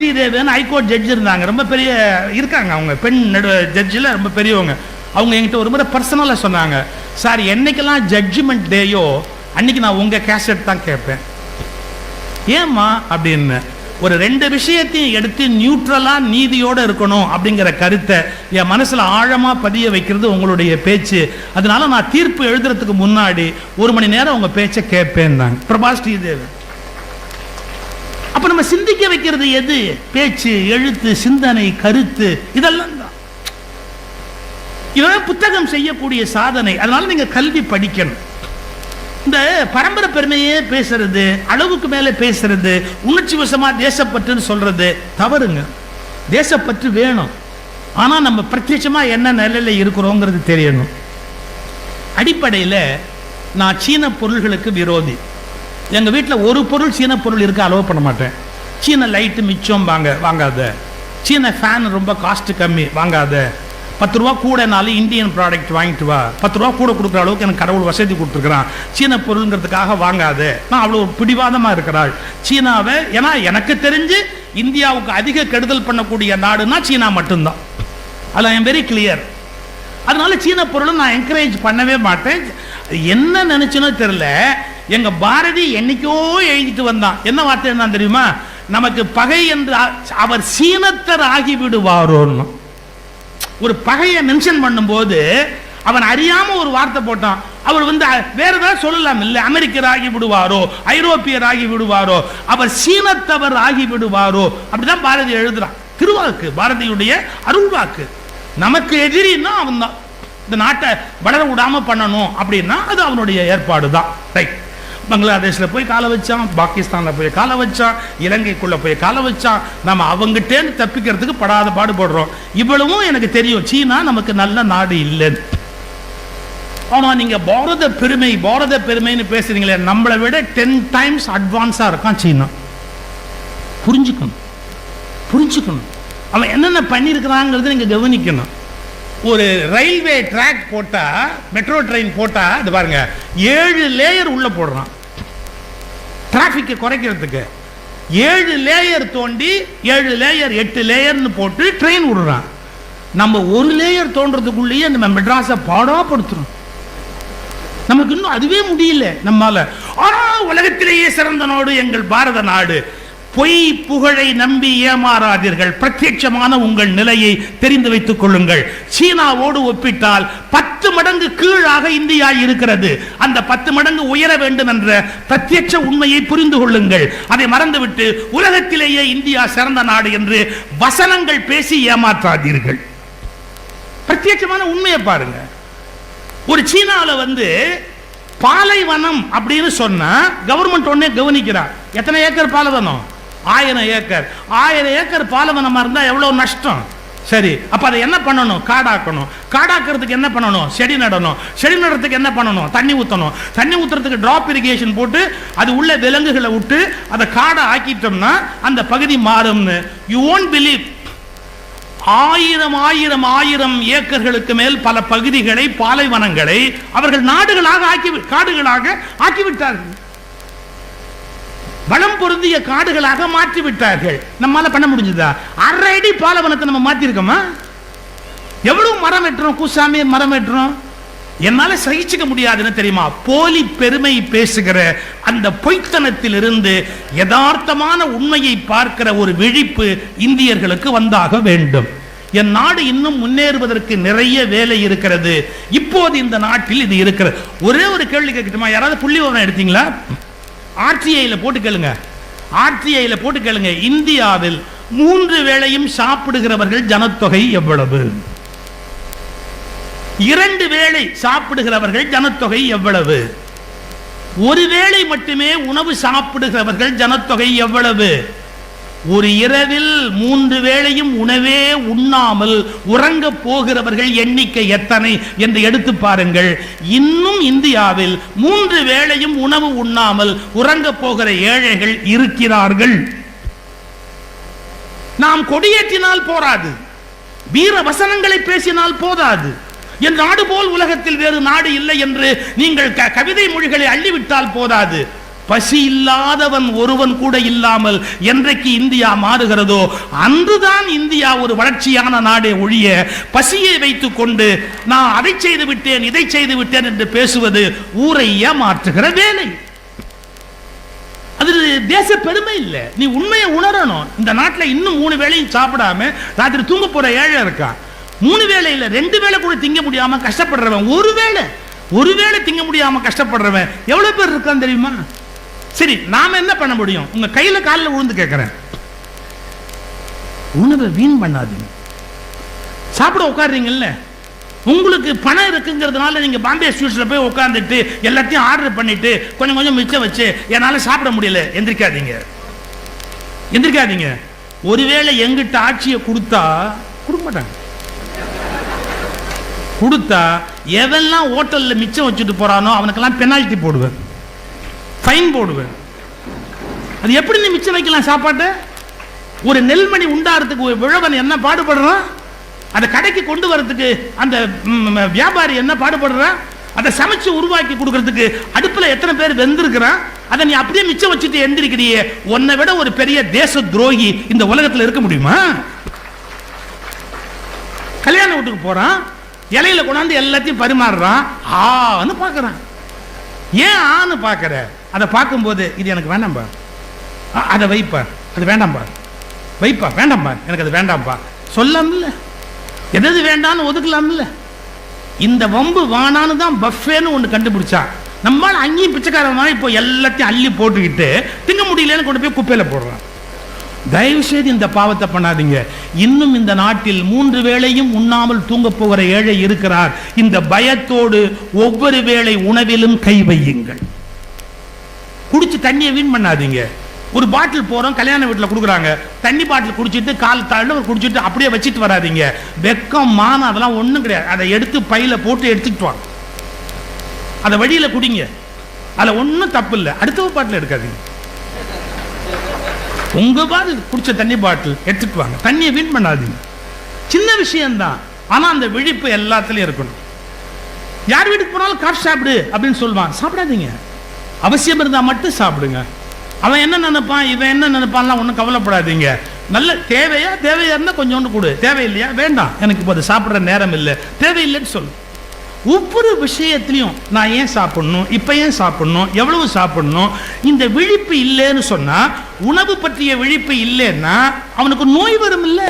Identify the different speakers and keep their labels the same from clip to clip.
Speaker 1: Sridevan high court judge இருந்தாங்க, ரொம்ப பெரிய இருக்காங்க, அவங்க பெண் ஜட்ஜில் ரொம்ப பெரியவங்க. அவங்க என்கிட்ட ஒரு முறை பர்சனலாக சொன்னாங்க, சார் என்னைக்கெல்லாம் ஜட்ஜ்மெண்ட் டேயோ அன்னைக்கு நான் உங்கள் கேசட் தான் கேட்பேன். ஏம்மா அப்படின்னு, ஒரு ரெண்டு விஷயத்தையும் எடுத்து நியூட்ரலாக நீதியோடு இருக்கணும் அப்படிங்கிற கருத்தை என் மனசில் ஆழமாக பதிய வைக்கிறது உங்களுடைய பேச்சு. அதனால நான் தீர்ப்பு எழுதுறதுக்கு முன்னாடி 1 மணி நேரம் உங்கள் பேச்சை கேட்பேன் தாங்க. பிரபா ஸ்ரீதேவன். அப்ப நம்ம சிந்திக்க வைக்கிறது எது? பேச்சு, எழுத்து, சிந்தனை, கருத்து, இதெல்லாம் தான். இதெல்லாம் புத்தகம் செய்யக்கூடிய சாதனை. அதனால நீங்க கல்வி படிக்கணும். இந்த பரம்பரை பெருமையே பேசுறது, அளவுக்கு மேல பேசுறது, உணர்ச்சி வசமா தேசப்பற்றுன்னு சொல்றது தவறுங்க. தேசப்பற்று வேணும், ஆனா நம்ம பிரத்யட்சமா என்ன நிலையில இருக்கிறோங்கிறது தெரியணும். அடிப்படையில் நான் சீன பொருள்களுக்கு விரோதி. எங்கள் வீட்டில் ஒரு பொருள் சீன பொருள் இருக்க அலோவ் பண்ண மாட்டேன். சீன லைட்டு மிச்சம் வாங்காத, சீன ஃபேன் ரொம்ப காஸ்ட் கம்மி வாங்காத, 10 ரூபா கூடனாலும் இந்தியன் ப்ராடக்ட் வாங்கிட்டு வா, 10 ரூபா கூட கொடுக்குற அளவுக்கு எனக்கு கடவுள் வசதி கொடுத்துருக்குறான், சீன பொருளுங்கிறதுக்காக வாங்காத. நான் அவ்வளோ பிடிவாதமாக இருக்கிறாள் சீனாவை. ஏன்னா எனக்கு தெரிஞ்சு இந்தியாவுக்கு அதிக கெடுதல் பண்ணக்கூடிய நாடுனா சீனா மட்டும்தான். அதில் ஐ எம் வெரி கிளியர். அதனால சீன பொருளை நான் என்கரேஜ் பண்ணவே மாட்டேன். என்ன நினைச்சுனோ தெரியல, எங்க பாரதி என்னைக்கோ எழுதிட்டு வந்தான். என்ன வார்த்தை என்ன தெரியுமா? நமக்கு பகை என்று அவர் சீனத்தர் ஆகி விடுவாரோன்னு. ஒரு பகையை மென்ஷன் பண்ணும்போது அவன் அறியாம ஒரு வார்த்தை போட்டான். அவர் வேற ஏதாவது சொல்லலாம், இல்லை அமெரிக்கர் ஆகி விடுவாரோ, ஐரோப்பியர் ஆகி விடுவாரோ, அவர் சீனத்தவர் ஆகி விடுவாரோ, அப்படிதான் பாரதி எழுதுறான். திருவாக்கு, பாரதியுடைய அருள்வாக்கு. நமக்கு எதிரின்னா அவன் தான். இந்த நாட்டை வளர விடாம பண்ணணும் அப்படின்னா அது அவனுடைய ஏற்பாடு தான். ரைட். பங்களாதேஷில் போய் காலை வச்சான், பாகிஸ்தானில் போய் காலை வச்சான், இலங்கைக்குள்ளே போய் காலை வச்சான். நம்ம அவங்ககிட்டேன்னு தப்பிக்கிறதுக்கு படாத பாடுபடுறோம். இவ்வளவும் எனக்கு தெரியும், சீனா நமக்கு நல்ல நாடு இல்லைன்னு. ஆனால் நீங்கள் பாரத பெருமைன்னு பேசுறீங்களே, நம்மளை விட 10 டைம்ஸ் அட்வான்ஸாக இருக்கான் சீனா. புரிஞ்சுக்கணும் அவன் என்னென்ன பண்ணியிருக்கிறாங்கிறது நீங்கள் கவனிக்கணும். ஒரு ரயில்வே ட்ராக் போட்டால், மெட்ரோ ட்ரெயின் போட்டால், இது பாருங்க 7 லேயர் உள்ள போடுறான். டிராஃபிக்கை குறைக்கிறதுக்கு 7 லேயர் தோண்டி 7 லேயர் 8 லேயர்னு போட்டு ட்ரெயின் விடுறான். நம்ம ஒரு லேயர் தோன்றதுக்குள்ளேயே நம்ம மெட்ராஸை பாடாப்படுத்துறோம். நமக்கு இன்னும் அதுவே முடியல நம்மால. ஆனா உலகத்திலேயே சிறந்த நாடு எங்கள் பாரத நாடு. பொய் புகழை நம்பி ஏமாறாதீர்கள். பிரத்யட்சமான உங்கள் நிலையை தெரிந்து வைத்துக் கொள்ளுங்கள். சீனாவோடு ஒப்பிட்டால் 10 மடங்கு கீழாக இந்தியா இருக்கிறது. அந்த 10 மடங்கு உயர வேண்டும் என்ற பிரத்யட்ச உண்மையை புரிந்து கொள்ளுங்கள். அதை மறந்துவிட்டு உலகத்திலேயே இந்தியா சிறந்த நாடு என்று வசனங்கள் பேசி ஏமாற்றாதீர்கள். பிரத்யட்சமான உண்மையை பாருங்க. ஒரு சீனாவில் பாலைவனம் அப்படின்னு சொன்னா கவர்மெண்ட் ஒன்னே கவனிக்கிறார். எத்தனை ஏக்கர் பாலைவனம்? 1000 ஏக்கர். 1000 ஏக்கர் பாலைவனமா இருந்தா எவ்வளவு நஷ்டம்? சரி, அப்ப அதை என்ன பண்ணணும்? காடாக்கணும். காடாக்குறதுக்கு என்ன பண்ணணும்? செடி நடணும். செடி நடுறதுக்கு என்ன பண்ணணும்? தண்ணி ஊற்றணும். தண்ணி ஊற்றுறதுக்கு டிராப் இரிகேஷன் போட்டு அது உள்ள விலங்குகளை விட்டு அதை காடை ஆக்கிட்டோம்னா அந்த பகுதி மாறும்னு. யூ ஓன்ட் பிலீவ், 1000 ஏக்கர்களுக்கு மேல் பல பகுதிகளை, பாலைவனங்களை அவர்கள் நாடுகளாக காடுகளாக ஆக்கிவிட்டார்கள். வளம் பொருந்திய காடுகளாக மாற்றிவிட்டார்கள். நம்மால பண்ண முடிஞ்சதா? 1/2 அடி பாலைவனத்தை நம்ம மாத்திருக்கோமா? எவ்வளவு மரம் வெட்டுறோம், கூசாமி மரம் வெட்டுறோம். என்னால சகிச்சுக்க முடியாதுன்னு தெரியுமா? போலி பெருமை பேசுகிற அந்த பொய்த்தனத்தில் இருந்து யதார்த்தமான உண்மையை பார்க்கிற ஒரு விழிப்பு இந்தியர்களுக்கு வந்தாக வேண்டும். என் நாடு இன்னும் முன்னேறுவதற்கு நிறைய வேலை இருக்கிறது. இப்போது இந்த நாட்டில் இது இருக்கிறது. ஒரே ஒரு கேள்வி கேட்கட்டுமா? யாராவது புள்ளி விவரம் எடுத்தீங்களா? RTIல போட்டு கேளுங்க. இந்தியாவில் 3 வேளையும் சாப்பிடுகிறவர்கள் ஜனத்தொகை எவ்வளவு? 2 வேளை சாப்பிடுகிறவர்கள் ஜனத்தொகை எவ்வளவு? 1 வேளை மட்டுமே உணவு சாப்பிடுகிறவர்கள் ஜனத்தொகை எவ்வளவு? ஒரு இரவில் 3 வேளையும் உணவே உண்ணாமல் உறங்க போகிறவர்கள் எண்ணிக்கை எத்தனை என்று எடுத்து பாருங்கள். இன்னும் இந்தியாவில் 3 வேளையும் உணவு உண்ணாமல் உறங்க போகிற ஏழைகள் இருக்கிறார்கள். நாம் கொடியேற்றினால் போராது, வீர வசனங்களை பேசினால் போதாது. என் நாடு போல் உலகத்தில் வேறு நாடு இல்லை என்று நீங்கள் கவிதை மொழிகளை அள்ளிவிட்டால் போதாது. பசி இல்லாதவன் ஒருவன் கூட இல்லாமல் என்றைக்கு இந்தியா மாறுகிறதோ அன்றுதான் இந்தியா ஒரு வளர்ச்சியான நாடே ஒழிய பசியை வைத்துக் கொண்டு நான் அதை செய்து விட்டேன் இதை செய்து விட்டேன் என்று பேசுவது ஊரை ஏமாற்றுகிற வேலை. அது தேச பெருமை இல்லை. நீ உண்மையை உணரணும். இந்த நாட்டில் இன்னும் 3 வேளையும் சாப்பிடாம ராத்திரி தூங்க போற ஏழை இருக்கா. 3 வேளை இல்ல 2 வேளை கூட திங்க முடியாம கஷ்டப்படுறவன், ஒரு வேளை திங்க முடியாம கஷ்டப்படுறவன் எவ்வளவு பேர் இருக்கான்னு தெரியுமா? சரி, நாம என்ன பண்ண முடியும்? உங்க கையில காலில் விழுந்து கேட்கிறேன், உணவை வீண் பண்ணாதீங்க. சாப்பிட உட்காடுறீங்கல்ல, உங்களுக்கு பணம் இருக்குங்கிறதுனால நீங்க பாம்பே ஸ்வீட்ஸ்ல போய் உட்கார்ந்துட்டு எல்லாத்தையும் ஆர்டர் பண்ணிட்டு கொஞ்சம் கொஞ்சம் மிச்சம் வச்சு என்னால சாப்பிட முடியல, எந்திரிக்காதீங்க. ஒருவேளை எங்கிட்ட ஆட்சியை கொடுத்தா, கொடுக்க மாட்டாங்க, கொடுத்தா எவெல்லாம் ஹோட்டல்ல மிச்சம் வச்சுட்டு போறானோ அவனுக்கெல்லாம் பெனால்டி போடுவேன், ஃபைன் போடுவேன். அது எப்படி நீ மிச்சம் வைக்கலாம் சாப்பாட்டு? ஒரு நெல்மணி உண்டாறதுக்கு ஒரு விழவன் என்ன பாடுபடுறான், அதை கடைக்கு கொண்டு வரதுக்கு அந்த வியாபாரி என்ன பாடுபடுறான், அதை சமைச்சு உருவாக்கி கொடுக்கறதுக்கு அடுப்புல எத்தனை பேர் வெந்திருக்கிறான், அதை நீ அப்படியே மிச்சம் வச்சுட்டு எந்திரிக்கிறியே. உன்னை விட ஒரு பெரிய தேச துரோகி இந்த உலகத்தில் இருக்க முடியுமா? கல்யாண வீட்டுக்கு போறான், இலையில கொண்டாந்து எல்லாத்தையும் பரிமாறுறான், ஆன்னு பாக்குறான். ஏன் ஆன்னு பாக்குற? அதை பார்க்கும்போது இது எனக்கு வேண்டாம்பா, அதை வைப்பா, அது வேண்டாம்பா, வைப்பா, வேண்டாம்பா, எனக்கு அது வேண்டாம்பா சொல்லாமல்ல, எது வேண்டான்னு ஒதுக்கலாம்ல. இந்த வம்பு வானான்னு தான் பஃபேன்னு ஒன்று கண்டுபிடிச்சா. நம்மளால அங்கேயும் பிச்சைக்காரன் மாதிரி இப்போ எல்லாத்தையும் அள்ளி போட்டுக்கிட்டு திங்க முடியலன்னு கொண்டு போய் குப்பையில போடுறான். தயவு செய்து இந்த பாவத்தை பண்ணாதீங்க. இன்னும் இந்த நாட்டில் 3 வேளையும் உண்ணாமல் தூங்க போகிற ஏழை இருக்கிறார். இந்த பயத்தோடு ஒவ்வொரு வேளை உணவிலும் கை வையுங்கள். குடிச்சு தண்ணியை வீண் பண்ணாதீங்க. ஒரு பாட்டில் போறோம், கல்யாண வீட்டில் கொடுக்குறாங்க, தண்ணி பாட்டில் குடிச்சிட்டு கால் தள்ள குடிச்சிட்டு அப்படியே வச்சுட்டு வராதிங்க. வெக்கம் மானம் அதெல்லாம் ஒன்றும் கிடையாது. அதை எடுத்து பையில போட்டு எடுத்துக்கிட்டு வாங்க, அதை வழியில குடிங்க, அதில் ஒன்றும் தப்பு இல்லை. அடுத்த பாட்டில் எடுக்காதீங்க. உங்க பாட்டு குடிச்ச தண்ணி பாட்டில் எடுத்துட்டு வாங்க, தண்ணியை வீண் பண்ணாதீங்க. சின்ன விஷயம்தான், ஆனா அந்த விழிப்பு எல்லாத்துலயும் இருக்கணும். யார் வீட்டுக்கு போனாலும் காஃபி சாப்பிடு அப்படின்னு சொல்லுவான், சாப்பிடாதீங்க. அவசியம் இருந்தா மட்டும் சாப்பிடுங்க. அவன் என்ன நினைப்பான், இவன் என்ன நினைப்பான்லாம் ஒன்றும் கவலைப்படாதீங்க. நல்ல தேவையா இருந்தா கொஞ்சோண்டு கொடு, தேவையில்லையா வேண்டாம், எனக்கு இப்போ அது சாப்பிட்ற நேரம் இல்லை, தேவையில்லைன்னு சொல்லு. ஒவ்வொரு விஷயத்திலையும் நான் ஏன் சாப்பிடணும், இப்போ ஏன் சாப்பிடணும், எவ்வளவு சாப்பிடணும், இந்த விழிப்பு இல்லைன்னு சொன்னா, உணவு பற்றிய விழிப்பு இல்லைன்னா அவனுக்கு நோய் வரும் இல்லை,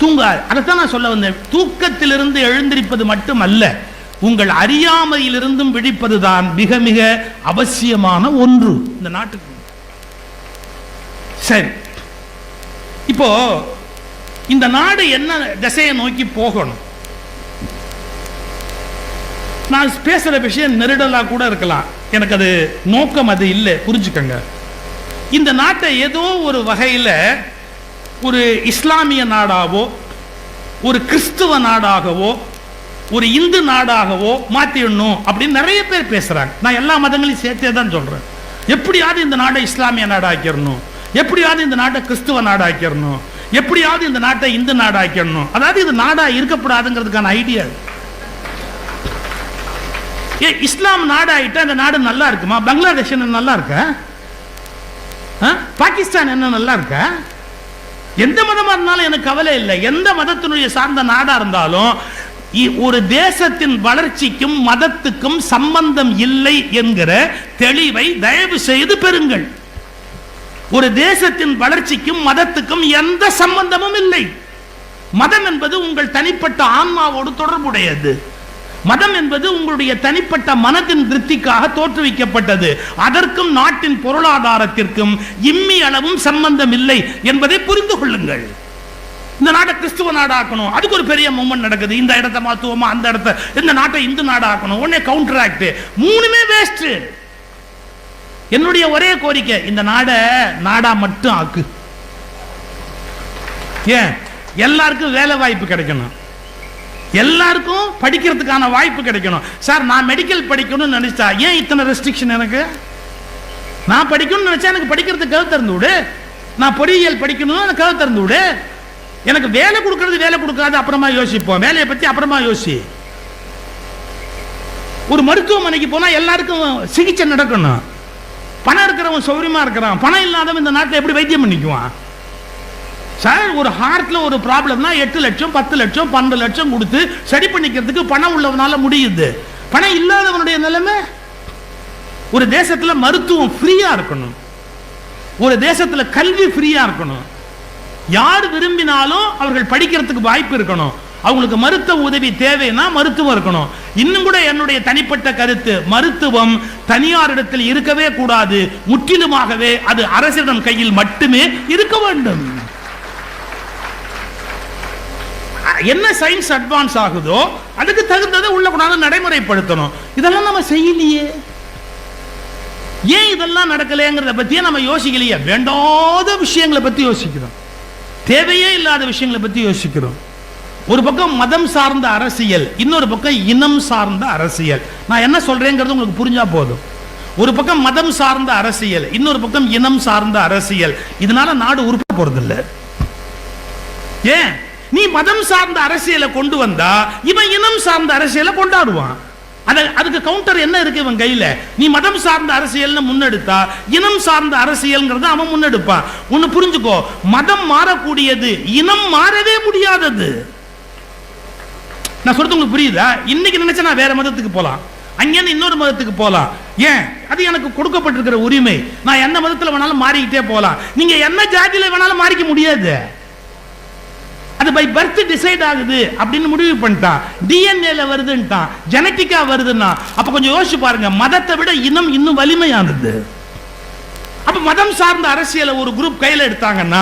Speaker 1: தூங்காது. அதைத்தான் நான் சொல்ல வந்தேன். தூக்கத்திலிருந்து எழுந்திருப்பது மட்டுமல்ல, உங்கள் அறியாமையிலிருந்தும் விழிப்பதுதான் மிக மிக அவசியமான ஒன்று இந்த நாட்டுக்கு. சரி, இப்போ இந்த நாடு என்ன திசையை நோக்கி போகணும்? நான் பேசுற விஷயம் நெருடலா கூட இருக்கலாம், எனக்கு அது நோக்கம் அது இல்லை, புரிஞ்சுக்கங்க. இந்த நாட்டை ஏதோ ஒரு வகையில் ஒரு இஸ்லாமிய நாடாவோ, ஒரு கிறிஸ்துவ நாடாகவோ, ஒரு இந்து நாடாகவோ மாற்றிடணும் அப்படின்னு நிறைய பேர் பேசுறாங்க. நான் எல்லா மதங்களையும் சேர்த்தே தான் சொல்றேன். எப்படியாவது இந்த நாட்டை இஸ்லாமிய நாடாக்கிடணும், எப்படியாவது இந்த நாட்டை கிறிஸ்துவ நாடாக்கிடணும், எப்படியாவது இந்த நாட்டை இந்து நாடாக்கிடணும். அதாவது இது நாடா இருக்கப்படாதுங்கிறதுக்கான ஐடியா. இஸ்லாம் நாடாயிட்டா இந்த நாடு நல்லா இருக்குமா? பங்களாதேஷ் என்ன நல்லா இருக்க? பாகிஸ்தான் என்ன நல்லா இருக்க? எந்த மதமா இருந்தாலும் எனக்கு கவலை இல்லை. எந்த மதத்தினுடைய சார்ந்த நாடா இருந்தாலும் ஒரு தேசத்தின் வளர்ச்சிக்கும் மதத்துக்கும் சம்பந்தம் இல்லை என்கிற தெளிவை தயவு செய்து பெறுங்கள். ஒரு தேசத்தின் வளர்ச்சிக்கும் மதத்துக்கும் எந்த சம்பந்தமும் இல்லை. மதம் என்பது உங்கள் தனிப்பட்ட ஆன்மாவோடு தொடர்புடையது. மதம் என்பது உங்களுடைய தனிப்பட்ட மனதின் திருப்திக்காக தோற்றுவிக்கப்பட்டது. அதற்கும் நாட்டின் பொருளாதாரத்திற்கும் இம்மி அளவும் சம்பந்தம் இல்லை என்பதை புரிந்து கொள்ளுங்கள். இந்த நாட்டை கிறிஸ்துவ நாடாக்கணும், அதுக்கு ஒரு பெரிய மூவ்மெண்ட் நடக்குது. இந்த இடத்தை மாத்துவோமா, அந்த இடத்தை, இந்த நாட்டை இந்து நாடாக்கணும், உடனே கவுண்டர் ஆக்ட், மூணுமே வேஸ்ட். என்னுடைய ஒரே கோரிக்கை, இந்த நாடை நாடா மட்டும் ஆக்கு. ஏன்? எல்லாருக்கும் வேலை வாய்ப்பு கிடைக்கணும், எல்லாருக்கும் படிக்கிறதுக்கான வாய்ப்பு கிடைக்கணும். சார், நான் மெடிக்கல் படிக்கணும்னு நினைச்சா ஏன் இத்தனை ரெஸ்ட்ரிக்ஷன்? எனக்கு நான் படிக்கணும்னு நினைச்சா எனக்கு படிக்கிறதுக்கு கதவு திறந்து விடு. நான் பொறியியல் படிக்கணும்னு எனக்கு கதவு திறந்து விடு. எனக்கு வேலை கொடுக்கறது வேலை கொடுக்காது அப்புறமா யோசிப்போம், வேலையை பத்தி அப்புறமா யோசி. ஒரு மருத்துவமனைக்கு போனா எல்லாருக்கும் சிகிச்சை நடக்கணும். பணம் இருக்கிறவன் சௌரியமா இருக்கிறான், பணம் இல்லாதவன் இந்த நாட்டில் எப்படி வைத்தியம் பண்ணிக்குவான் சார்? ஒரு ஹார்ட்ல ஒரு ப்ராப்ளம்னா 8 லட்சம் 10 லட்சம் 12 லட்சம் கொடுத்து சரி பண்ணிக்கிறதுக்கு பணம் உள்ளவனால முடியுது. பணம் இல்லாதவனுடைய நிலைமை. ஒரு தேசத்துல மருத்துவம் ஃப்ரீயா இருக்கணும், ஒரு தேசத்துல கல்வி ஃப்ரீயா இருக்கணும், யார் விரும்பினாலும் அவர்கள் படிக்கிறதுக்கு வாய்ப்பு இருக்கணும், அவங்களுக்கு மருத்துவ உதவி தேவைன்னா மருத்துவம் இருக்கணும். இன்னும் கூட என்னுடைய தனிப்பட்ட கருத்து, மருத்துவம் தனியார் இடத்தில் இருக்கவே கூடாது, முற்றிலுமாகவே அது அரசிடம் கையில் மட்டுமே இருக்க வேண்டும். என்ன சயின்ஸ் அட்வான்ஸ் ஆகுதோ அதுக்கு தகுந்ததை உள்ள கொண்டாந்து நடைமுறைப்படுத்தணும். இதெல்லாம் நம்ம செய்யலையே. ஏன் இதெல்லாம் நடக்கலைங்கிறத பத்தியே நம்ம யோசிக்கலையே. வேண்டாத விஷயங்களை பத்தி யோசிக்கிறோம், தேவையே இல்லாத விஷயங்களை பத்தி யோசிக்கிறோம். ஒரு பக்கம் மதம் சார்ந்த அரசியல், இன்னொரு பக்கம் இனம் சார்ந்த அரசியல். நான் என்ன சொல்றேங்கிறது உங்களுக்கு புரிஞ்சா போதும். ஒரு பக்கம் மதம் சார்ந்த அரசியல், இன்னொரு பக்கம் இனம் சார்ந்த அரசியல். இதனால நாடு உருப்பட போறதில்லை. ஏன்? நீ மதம் சார்ந்த அரசியலை கொண்டு வந்தா இவன் இனம் சார்ந்த அரசியலை கொண்டாடுவான். அதுக்கு கவுண்டர் என்ன இருக்கு இவன் கையில? நீ மதம் சார்ந்த அரசியல் முன்னெடுத்தா இனம் சார்ந்த அரசியல்ங்கிறத அவன் முன்னெடுப்பான். ஒன்னு புரிஞ்சுக்கோ, மதம் மாறக்கூடியது, இனம் மாறவே முடியாதது. நான் சொல்றது உங்களுக்கு புரியுதா? இன்னைக்கு நினைச்சா நான் வேற மதத்துக்கு போலாம், அங்கேருந்து இன்னொரு மதத்துக்கு போலாம். ஏன்? அது எனக்கு கொடுக்கப்பட்டிருக்கிற உரிமை. நான் எந்த மதத்தில் வேணாலும் மாறிக்கிட்டே போலாம். நீங்க என்ன ஜாதியில வேணாலும் மாறிக்க முடியாது. அது பை பர்த் டிசைட் ஆகுது அப்படின்னு முடிவு பண்ணிட்டான். டிஎன்ஏல வருதுன்ட்டான், ஜெனட்டிக்கா வருதுன்னா அப்ப கொஞ்சம் யோசிச்சு பாருங்க, மதத்தை விட இனம் இன்னும் வலிமையானது. அப்ப மதம் சார்ந்த அரசியலை ஒரு குரூப் கையில எடுத்தாங்கன்னா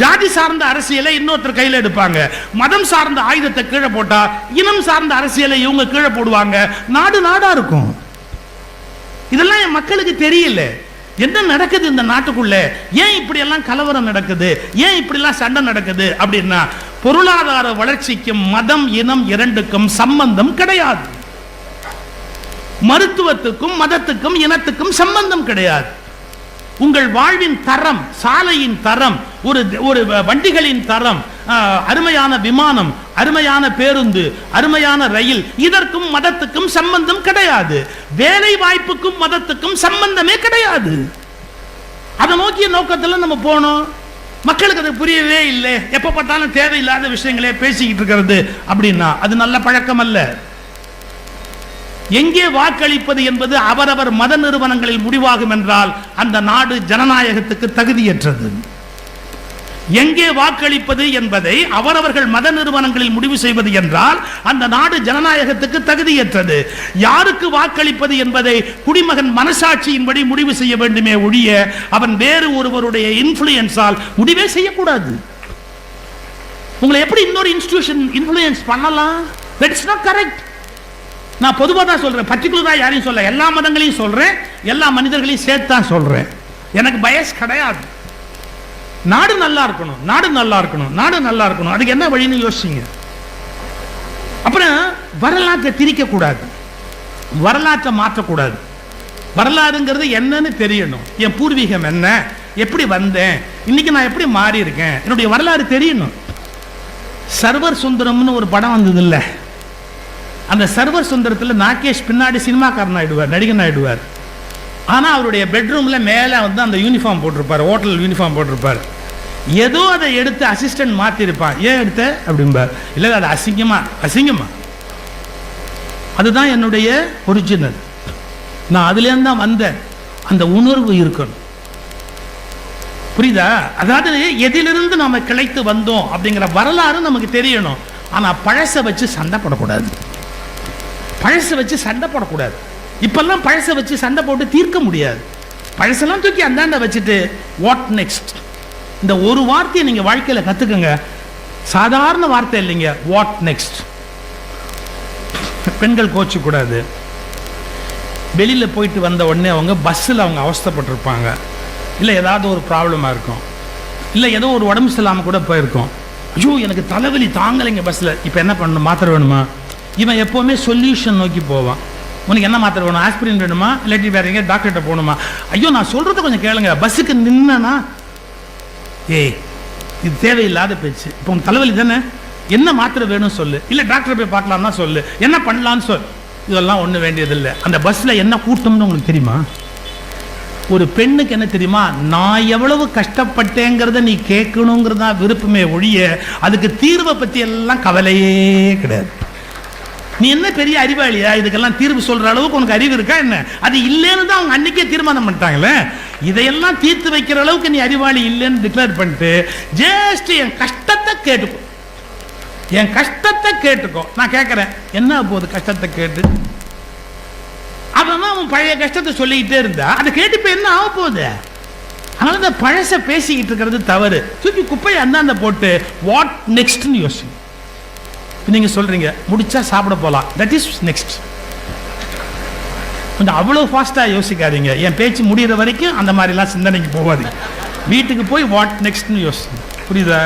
Speaker 1: ஜாதி சார்ந்த அரசியலை இன்னொருத்தர் கையில எடுப்பாங்க. மதம் சார்ந்த ஆயுதத்தை கீழே போட்டா இனம் சார்ந்த அரசியலை இவங்க கீழே போடுவாங்க. நாடு நாடா இருக்கும். இதெல்லாம் என் மக்களுக்கு தெரியல. என்ன நடக்குது இந்த நாட்டுக்குள்ள? ஏன் இப்படி எல்லாம் கலவரம் நடக்குது? ஏன் இப்படி எல்லாம் சண்டை நடக்குது? அப்படின்னா பொருளாதார வளர்ச்சிக்கும் மதம் இனம் இரண்டுக்கும் சம்பந்தம் கிடையாது. மருத்துவத்துக்கும் மதத்துக்கும் இனத்துக்கும் சம்பந்தம் கிடையாது. உங்கள் வாழ்வின் தரம், சாலையின் தரம், ஒரு வண்டிகளின் தரம், அருமையான விமானம், அருமையான பேருந்து, அருமையான ரயில், இதற்கும் மதத்துக்கும் சம்பந்தம் கிடையாது. வேலை வாய்ப்புக்கும் மதத்துக்கும் சம்பந்தமே கிடையாது. அதை நோக்கிய நோக்கத்தில் நம்ம போனோம். மக்களுக்கு அது புரியவே இல்லை. எப்ப பார்த்தாலும் தேவையில்லாத விஷயங்களே பேசிக்கிட்டு இருக்கிறது அப்படின்னா அது நல்ல பழக்கம் அல்ல. எங்கே வாக்களிப்பது என்பது அவரவர் மத நிறுவனங்களில் முடிவாகும் என்றால் அந்த நாடு ஜனநாயகத்துக்கு தகுதியற்றது. எங்கே வாக்களிப்பது என்பதை அவரவர்கள் மத நிறுவனங்களில் முடிவு செய்வது என்றால் அந்த நாடு ஜனநாயகத்துக்கு தகுதியற்றது. யாருக்கு வாக்களிப்பது என்பதை குடிமகன் மனசாட்சியின்படி முடிவு செய்ய வேண்டுமே ஒழிய அவன் வேறு ஒருவருடைய இன்ஃப்ளூயன்ஸால் முடிவே செய்யக்கூடாது. உங்களை எப்படி இன்னொரு இன்ஸ்டிடியூஷன் இன்ஃப்ளூயன்ஸ் பண்ணலாம்? That is not correct. நான் பொதுவாக தான் சொல்றேன், பர்டிகுலரா யாரையும் சொல்ல, எல்லா மதங்களையும் சொல்றேன், எல்லா மனிதர்களையும் சேர்த்து தான் சொல்றேன். எனக்கு பயஸ் கிடையாது. நாடு நல்லா இருக்கணும், நாடு நல்லா இருக்கணும், நாடு நல்லா இருக்கணும். அதுக்கு என்ன வழின்னு யோசிங்க. அப்புறம் வரலாற்றை திரிக்க கூடாது, வரலாற்றை மாற்றக்கூடாது. வரலாறுங்கிறது என்னன்னு தெரியணும். என் பூர்வீகம் என்ன, எப்படி வந்தேன், இன்னைக்கு நான் எப்படி மாறி இருக்கேன், என்னுடைய வரலாறு தெரியணும். சர்வர் சுந்தரம்னு ஒரு படம் வந்தது இல்லை? அந்த சர்வர் சுந்தரத்தில் நாகேஷ் பின்னாடி சினிமாக்காரன் ஆயிடுவார், நடிகன் ஆயிடுவார். ஆனால் அவருடைய பெட்ரூம்ல மேலே வந்து அந்த யூனிஃபார்ம் போட்டிருப்பார், ஹோட்டல் யூனிஃபார்ம் போட்டிருப்பார். ஏதோ அதை எடுத்து அசிஸ்டன்ட் மாற்றிருப்பான். ஏன் எடுத்த அப்படிம்பார். இல்லை அது அசிங்கமா. அதுதான் என்னுடைய ஒரிஜினல், நான் அதுலேருந்து தான் வந்தேன். அந்த உணர்வு இருக்கணும், புரியுதா? அதாவது எதிலிருந்து நாம கிளைத்து வந்தோம் அப்படிங்கிற வரலாறு நமக்கு தெரியணும். ஆனால் பழசை வச்சு சண்டை போடக்கூடாது, பழசை வச்சு சண்டை போடக்கூடாது. இப்பெல்லாம் பழசை வச்சு சண்டை போட்டு தீர்க்க முடியாது. பழசெல்லாம் தூக்கி அந்தாண்ட வச்சுட்டு வாட் நெக்ஸ்ட், இந்த ஒரு வார்த்தையை நீங்க வாழ்க்கையில கத்துக்கங்க. சாதாரண வார்த்தை இல்லைங்க, வாட் நெக்ஸ்ட். பெண்கள் கோச்சு கூடாது. வெளியில போயிட்டு வந்த உடனே அவங்க பஸ்ஸில் அவங்க அவஸ்தைப்பட்டிருப்பாங்க, இல்லை ஏதாவது ஒரு ப்ராப்ளமா இருக்கும், இல்லை ஏதோ ஒரு உடம்பு சரியில்லாம கூட போயிருக்கும். ஐயோ எனக்கு தலைவலி தாங்கலைங்க பஸ்ஸில், இப்போ என்ன பண்ணணும், மாத்திரை வேணுமா? இவன் எப்போவுமே சொல்யூஷன் நோக்கி போவான். உனக்கு என்ன மாத்திரை வேணும், ஆஸ்பிரின் வேணுமா, இல்லாட்டி வேற எங்கே டாக்டர்கிட்ட போகணுமா? ஐயோ நான் சொல்கிறத கொஞ்சம் கேளுங்க. பஸ்ஸுக்கு நின்னா ஏய் இது தேவையில்லாத பேச்சு. இப்போ உன் தலைவலி தானே, என்ன மாத்திரை வேணும் சொல்லு, இல்லை டாக்டரை போய் பார்க்கலாம்னா சொல்லு, என்ன பண்ணலான்னு சொல். இதெல்லாம் ஒன்றும் வேண்டியதில்லை. அந்த பஸ்ஸில் என்ன கூட்டம்னு உங்களுக்கு தெரியுமா? ஒரு பெண்ணுக்கு என்ன தெரியுமா, நான் எவ்வளவு கஷ்டப்பட்டேங்கிறத நீ கேட்கணுங்கிறது தான் விருப்பமே ஒழிய அதுக்கு தீர்வை பற்றி எல்லாம் கவலையே கிடையாது. நீ என்ன பெரிய அறிவாளியா, இதுக்கெல்லாம் தீர்வு சொல்ற அளவுக்கு உனக்கு அறிவு இருக்கா என்ன? அது இல்லைன்னு தான் அவங்க அன்னைக்கே தீர்மானம் பண்ணிட்டாங்களே. இதையெல்லாம் தீர்த்து வைக்கிற அளவுக்கு நீ அறிவாளி இல்லைன்னு டிக்ளேர் பண்ணிட்டு ஜஸ்ட் என் கஷ்டத்தை கேட்டுக்கோ, என் கஷ்டத்தை கேட்டுக்கோ. நான் கேட்கிறேன், என்ன போகுது கஷ்டத்தை கேட்டு? அவன் அவன் பழைய கஷ்டத்தை சொல்லிக்கிட்டே இருந்தா அதை கேட்டு இப்போ என்ன ஆக போகுது? அதனால இந்த பழச பேசிக்கிட்டு இருக்கிறது தவறு. தூக்கி குப்பையை அந்தாண்ட போட்டு வாட் நெக்ஸ்ட்னு யோசிங்க. நீங்க சொல்றீங்க முடிச்சா சாப்பிட போலாம், தட் இஸ் நெக்ஸ்ட். கொஞ்சம் அவ்வளோ ஃபாஸ்டா யோசிக்காதீங்க. என் பேச்சு முடிகிற வரைக்கும் அந்த மாதிரிலாம் சிந்தனைக்கு போகாதீங்க. வீட்டுக்கு போய் வாட் நெக்ஸ்ட்னு யோசிங்க. புரியுதா?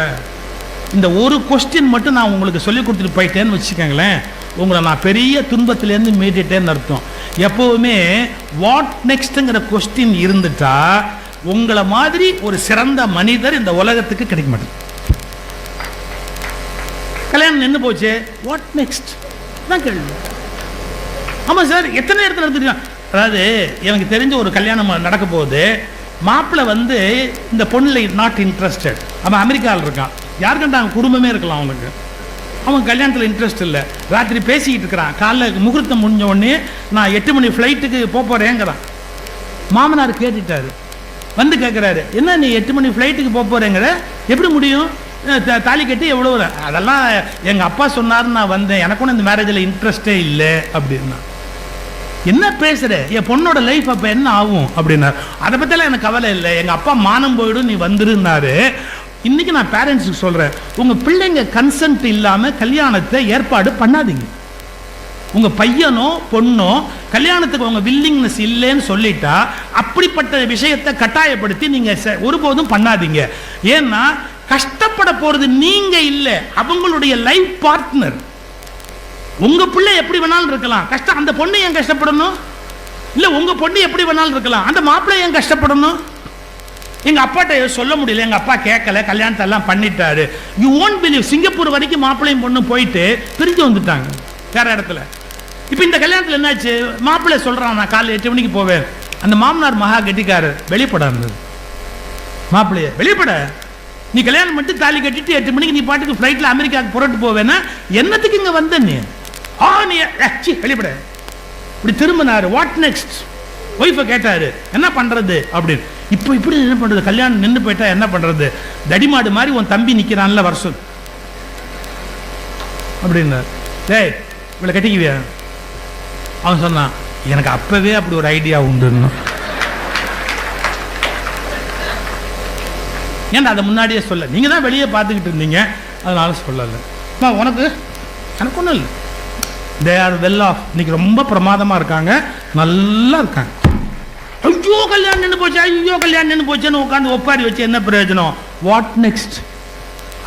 Speaker 1: இந்த ஒரு கொஸ்டின் மட்டும் நான் உங்களுக்கு சொல்லி கொடுத்துட்டு போயிட்டேன்னு வச்சுக்கோங்களேன், உங்களை நான் பெரிய துன்பத்திலேருந்து மீட்டுட்டேன்னு அர்த்தம். எப்போவுமே வாட் நெக்ஸ்ட்ங்கிற கொஸ்டின் இருந்துட்டா உங்களை மாதிரி ஒரு சிறந்த மனிதர் இந்த உலகத்துக்கு கிடைக்க மாட்டேன். கல்யாணம் நின்று போச்சு, வாட் நெக்ஸ்ட் தான் கேள்வி. ஆமாம் சார், எத்தனை இடத்துல எடுத்துருக்கோம். அதாவது எனக்கு தெரிஞ்ச ஒரு கல்யாணம் நடக்க போகுது. மாப்பிள்ளை வந்து இந்த பொண்ணில் நாட் இன்ட்ரெஸ்டட். அவன் அமெரிக்காவில் இருக்கான். யாருக்குண்டா அவன் குடும்பமே இருக்கலாம் அவனுக்கு. அவன் கல்யாணத்தில் இன்ட்ரெஸ்ட் இல்லை. ராத்திரி பேசிக்கிட்டு இருக்கிறான். காலைல முகூர்த்தம் முடிஞ்ச உடனே நான் 8 மணி ஃப்ளைட்டுக்கு போகிறேங்கிறான். மாமனார் கேட்டுட்டாரு, வந்து கேட்குறாரு, என்ன நீ 8 மணி ஃப்ளைட்டுக்கு போகிறேங்கிற, எப்படி முடியும்? தாலி கட்டி எவ்வளோ? அதெல்லாம் எங்கள் அப்பா சொன்னார்னு நான் வந்தேன், எனக்கு ஒன்றும் இந்த மேரேஜில் இன்ட்ரெஸ்டே இல்லை அப்படின்னா. என்ன பேசுகிற, என் பொண்ணோட லைஃப் அப்போ என்ன ஆகும் அப்படின்னாரு. அதை பற்றிலாம் எனக்கு கவலை இல்லை, எங்கள் அப்பா மானம் போயிடும், நீ வந்துருன்னாரு. இன்றைக்கி நான் பேரண்ட்ஸுக்கு சொல்கிறேன், உங்கள் பிள்ளைங்க கன்சென்ட் இல்லாமல் கல்யாணத்தை ஏற்பாடு பண்ணாதீங்க. உங்கள் பையனோ பொண்ணோ கல்யாணத்துக்கு உங்கள் வில்லிங்னஸ் இல்லைன்னு சொல்லிட்டா அப்படிப்பட்ட விஷயத்தை கட்டாயப்படுத்தி நீங்கள் ஒருபோதும் பண்ணாதீங்க. ஏன்னா கஷ்டப்பட போகிறது நீங்கள் இல்லை, அவங்களுடைய லைஃப் பார்ட்னர். உங்கள் பிள்ளை எப்படி வேணாலும் இருக்கலாம், கஷ்டம் அந்த பொண்ணு ஏன் கஷ்டப்படணும்? இல்லை உங்கள் பொண்ணு எப்படி வேணாலும் இருக்கலாம், அந்த மாப்பிள்ளை ஏன் கஷ்டப்படணும்? எங்கள் அப்பாட்ட சொல்ல முடியல, எங்கள் அப்பா கேட்கல, கல்யாணத்தை எல்லாம் பண்ணிட்டாரு. யூ ஓன்ட் பிலீவ், சிங்கப்பூர் வரைக்கும் மாப்பிள்ளையும் பொண்ணு போயிட்டு பிரிஞ்சு வந்துட்டாங்க வேற இடத்துல. இப்போ இந்த கல்யாணத்தில் என்னாச்சு, மாப்பிள்ளை சொல்கிறான் நான் காலையில் 8 மணிக்கு போவேன். அந்த மாமனார் மகா கெட்டிக்காரர் வெளிப்பட இருந்தது. மாப்பிள்ளைய வெளிப்பட, நீ கல்யாணம் மட்டும் தாலி கட்டிட்டு 8 மணிக்கு நீ பாட்டுக்கு ஃப்ளைட்டில் அமெரிக்காவுக்கு புறட்டு போவேன்னா என்னத்துக்கு இங்கே வந்த நீ? நீ வெளிப்பட. இப்படி திரும்பினாரு, வாட் நெக்ஸ்ட்? ஒய்ஃபை கேட்டாரு, என்ன பண்ணுறது அப்படின்னு. இப்போ இப்படி என்ன பண்ணுறது, கல்யாணம் நின்று போயிட்டா என்ன பண்ணுறது? தடிமாடு மாதிரி உன் தம்பி நிற்கிறான்ல வருஷம் அப்படின்னாரு. டேய் இவளை கட்டிக்குவியா? அவன் சொன்னான், எனக்கு அப்பவே அப்படி ஒரு ஐடியா உண்டுன்னு. ஏன்டா அதை முன்னாடியே சொல்ல, நீங்கள் தான் வெளியே பார்த்துக்கிட்டு இருந்தீங்க அதனால சொல்லலை. உனக்கு எனக்கு ஒன்றும் இல்லை. தே ஆர் வெல் ஆஃப், இன்னைக்கு ரொம்ப பிரமாதமாக இருக்காங்க, நல்லா இருக்காங்க. ஐயோ கல்யாணம் நின்று போச்சு, ஐயோ கல்யாணம் நின்று போச்சுன்னு உட்காந்து ஒப்பாரி வச்சு என்ன பிரயோஜனம்? What next?